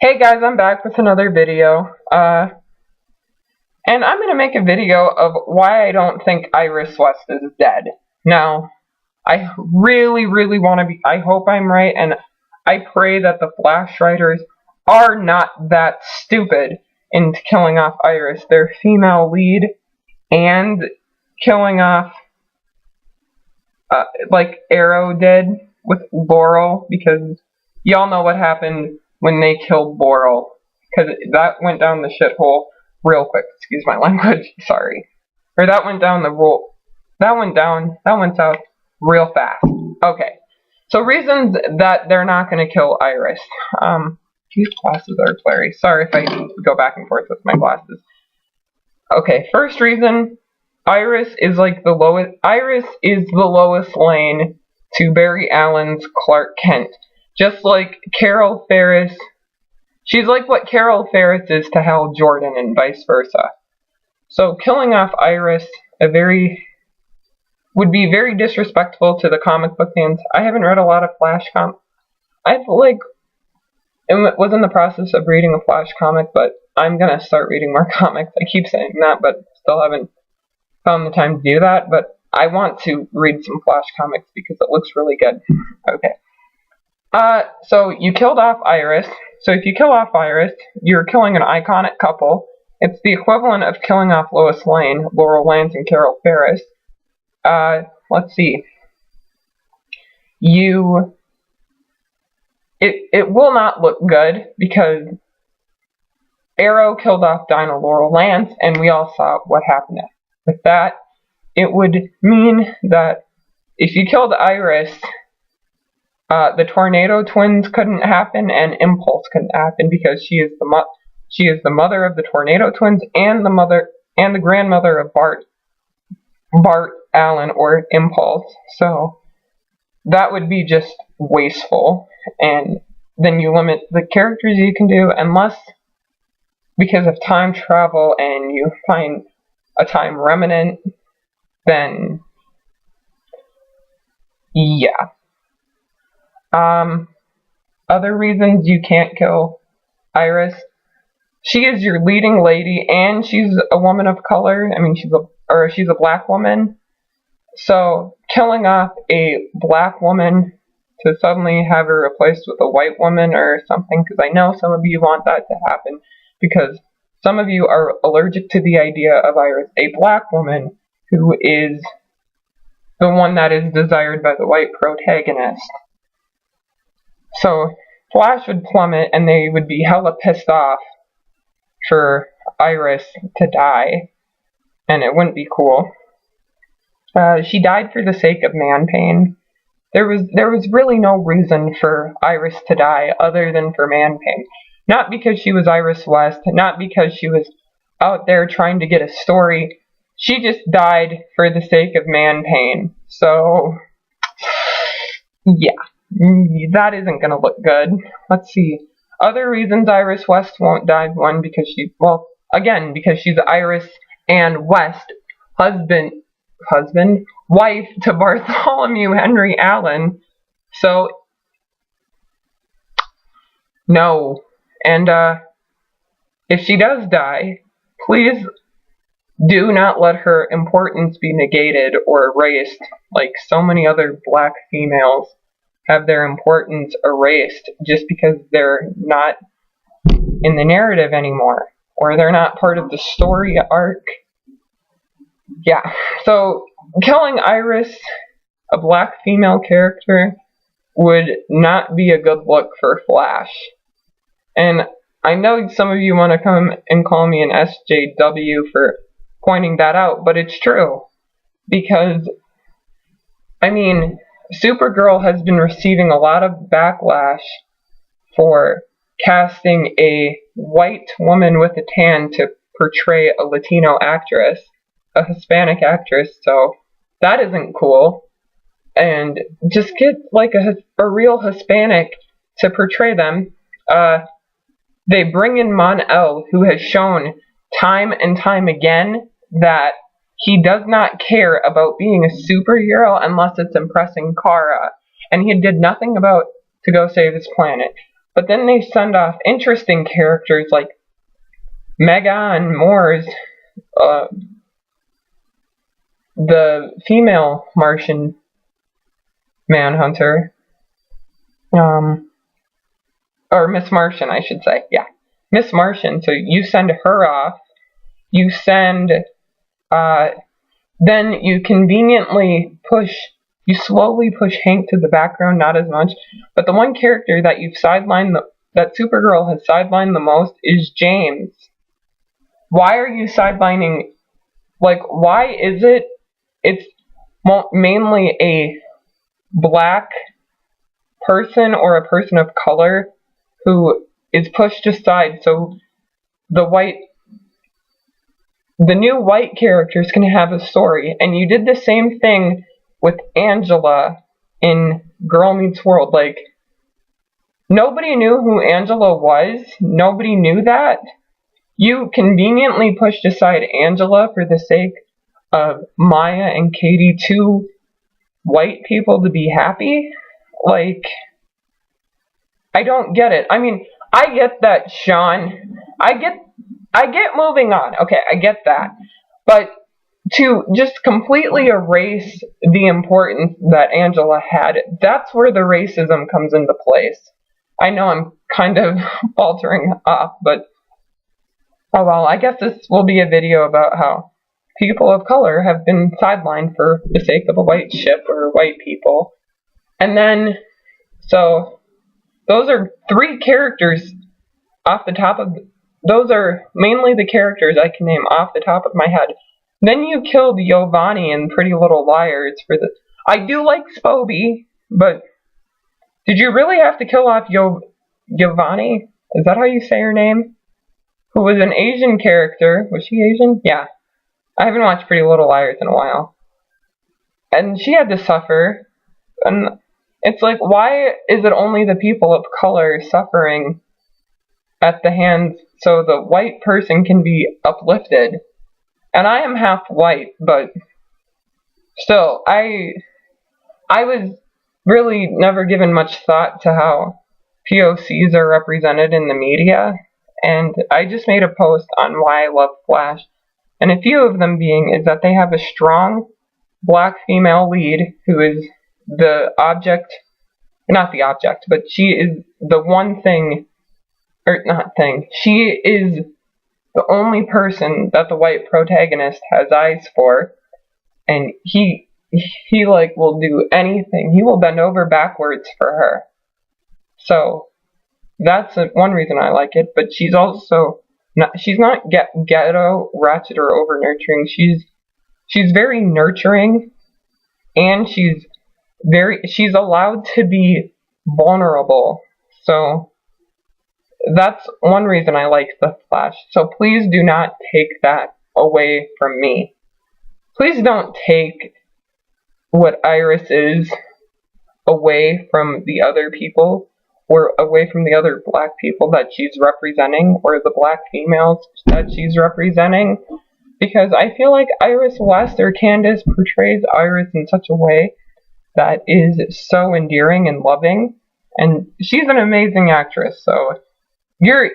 Hey guys, I'm back with another video, and I'm going to make a video of why I don't think Iris West is dead. Now, I really want to I hope I'm right, and I pray that the Flash writers are not that stupid in killing off Iris, their female lead, and killing off, like Arrow did with Laurel, because y'all know what happened when they killed Laurel, because that went down the shithole real quick. Excuse my language, sorry. Or that went down that went south real fast. Okay, so reasons that they're not going to kill Iris. These glasses are blurry. Sorry if I go back and forth with my glasses. Okay, first reason, Iris is the Lois Lane to Barry Allen's Clark Kent. Just like Carol Ferris, she's like what Carol Ferris is to Hal Jordan and vice versa. So killing off Iris would be very disrespectful to the comic book fans. I haven't read a lot of Flash comics. I was in the process of reading a Flash comic, but I'm gonna start reading more comics. I keep saying that, but still haven't found the time to do that. But I want to read some Flash comics because it looks really good. Okay. So you killed off Iris. So if you kill off Iris, you're killing an iconic couple. It's the equivalent of killing off Lois Lane, Laurel Lance, and Carol Ferris. Let's see. It will not look good because Arrow killed off Dinah Laurel Lance, and we all saw what happened with that. It would mean that if you killed Iris, the Tornado Twins couldn't happen, and Impulse couldn't happen because she is the mother of the Tornado Twins and the grandmother of Bart Allen or Impulse. So that would be just wasteful, and then you limit the characters you can do unless because of time travel and you find a time remnant. Then yeah. Other reasons you can't kill Iris. She is your leading lady, and she's a woman of color. I mean, she's a black woman. So killing off a black woman to suddenly have her replaced with a white woman or something, because I know some of you want that to happen, because some of you are allergic to the idea of Iris, a black woman who is the one that is desired by the white protagonist. So Flash would plummet, and they would be hella pissed off for Iris to die, and it wouldn't be cool. She died for the sake of man pain. There was really no reason for Iris to die other than for man pain. Not because she was Iris West, not because she was out there trying to get a story. She just died for the sake of man pain. So yeah. That isn't going to look good. Let's see. Other reasons Iris West won't die. One, because because she's Iris and West, wife to Bartholomew Henry Allen. So, no. And, if she does die, please do not let her importance be negated or erased like so many other black females have their importance erased just because they're not in the narrative anymore, or they're not part of the story arc. Yeah, so killing Iris, a black female character, would not be a good look for Flash. And I know some of you want to come and call me an SJW for pointing that out, but it's true. Because, I mean, Supergirl has been receiving a lot of backlash for casting a white woman with a tan to portray a Latino actress, a Hispanic actress, so that isn't cool. And just get like a real Hispanic to portray them. They bring in Mon-El, who has shown time and time again that he does not care about being a superhero unless it's impressing Kara, and he did nothing to go save his planet. But then they send off interesting characters like Megan Moore's, the female Martian Manhunter, or Miss Martian, I should say, yeah, Miss Martian. So you send her off, you send, then you conveniently you slowly push Hank to the background, not as much, but the one character that you've sidelined, that Supergirl has sidelined the most is James. Why are you sidelining, like, why is it's mainly a black person or a person of color who is pushed aside, so the new white characters can have a story. And you did the same thing with Angela in Girl Meets World. Like, nobody knew who Angela was. Nobody knew that. You conveniently pushed aside Angela for the sake of Maya and Katie, two white people, to be happy. Like, I don't get it. I mean, I get that, Sean. I get moving on. Okay, I get that. But to just completely erase the importance that Angela had, that's where the racism comes into place. I know I'm kind of faltering off, but oh well, I guess this will be a video about how people of color have been sidelined for the sake of a white ship or white people. And then, so, those are three characters off the top of, those are mainly the characters I can name off the top of my head. Then you killed Giovanni in Pretty Little Liars for the, I do like Spoby, but did you really have to kill off Giovanni? Is that how you say her name? Who was an Asian character. Was she Asian? Yeah. I haven't watched Pretty Little Liars in a while. And she had to suffer. And it's like, why is it only the people of color suffering at the hands so the white person can be uplifted? And I am half white, but still, I was really never given much thought to how POCs are represented in the media, and I just made a post on why I love Flash, and a few of them being is that they have a strong black female lead who is the object, not the object, but she is the one thing, or not thing, she is the only person that the white protagonist has eyes for, and he like will do anything. He will bend over backwards for her. So that's one reason I like it. But she's also not. She's not ghetto, ratchet, or over nurturing. She's very nurturing, and she's allowed to be vulnerable. So that's one reason I like the Flash. So please do not take that away from me. Please don't take what Iris is away from the other people, or away from the other black people that she's representing, or the black females that she's representing. Because I feel like Iris West or Candace portrays Iris in such a way that is so endearing and loving. And she's an amazing actress, so your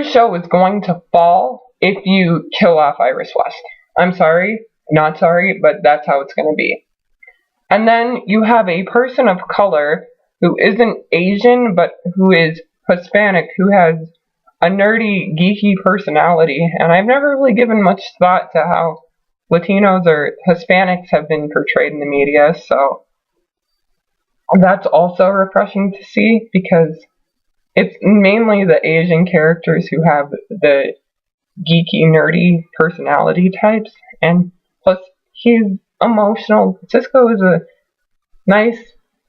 show is going to fall if you kill off Iris West. I'm sorry, not sorry, but that's how it's going to be. And then you have a person of color who isn't Asian, but who is Hispanic, who has a nerdy, geeky personality. And I've never really given much thought to how Latinos or Hispanics have been portrayed in the media, so that's also refreshing to see, because it's mainly the Asian characters who have the geeky, nerdy personality types, and plus he's emotional. Cisco is a nice,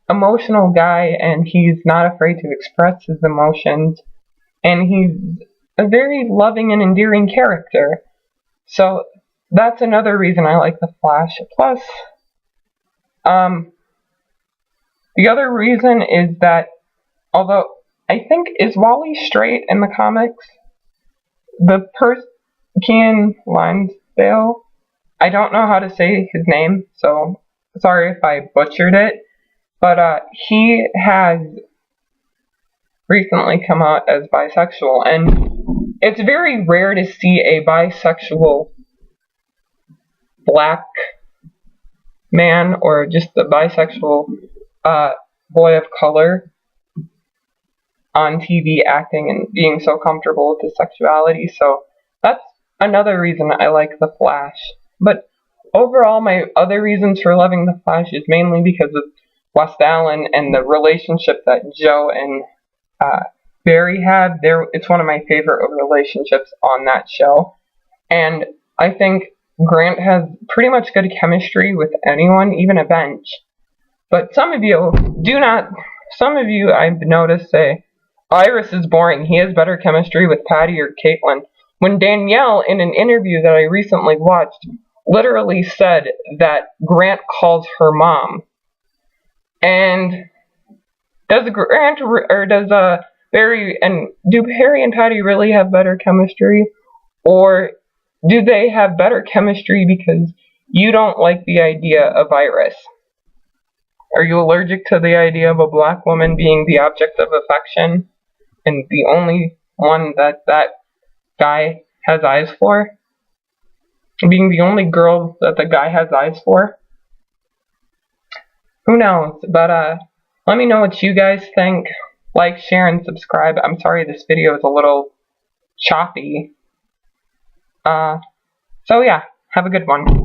emotional guy, and he's not afraid to express his emotions, and he's a very loving and endearing character. So that's another reason I like the Flash. Plus, the other reason is that, although I think, is Wally straight in the comics? The Kean Linesdale? I don't know how to say his name, so sorry if I butchered it. but he has recently come out as bisexual, and it's very rare to see a bisexual black man or just a bisexual boy of color on TV acting and being so comfortable with his sexuality. So that's another reason I like The Flash. But overall, my other reasons for loving The Flash is mainly because of West Allen and the relationship that Joe and Barry have. It's one of my favorite relationships on that show. And I think Grant has pretty much good chemistry with anyone, even a bench. But some of you I've noticed say, Iris is boring, he has better chemistry with Patty or Caitlin. When Danielle, in an interview that I recently watched, literally said that Grant calls her mom. And does Barry and do Harry and Patty really have better chemistry? Or do they have better chemistry because you don't like the idea of Iris? Are you allergic to the idea of a black woman being the object of affection and the only one that guy has eyes for? Being the only girl that the guy has eyes for? Who knows? But let me know what you guys think. Like, share, and subscribe. I'm sorry this video is a little choppy. So yeah, have a good one.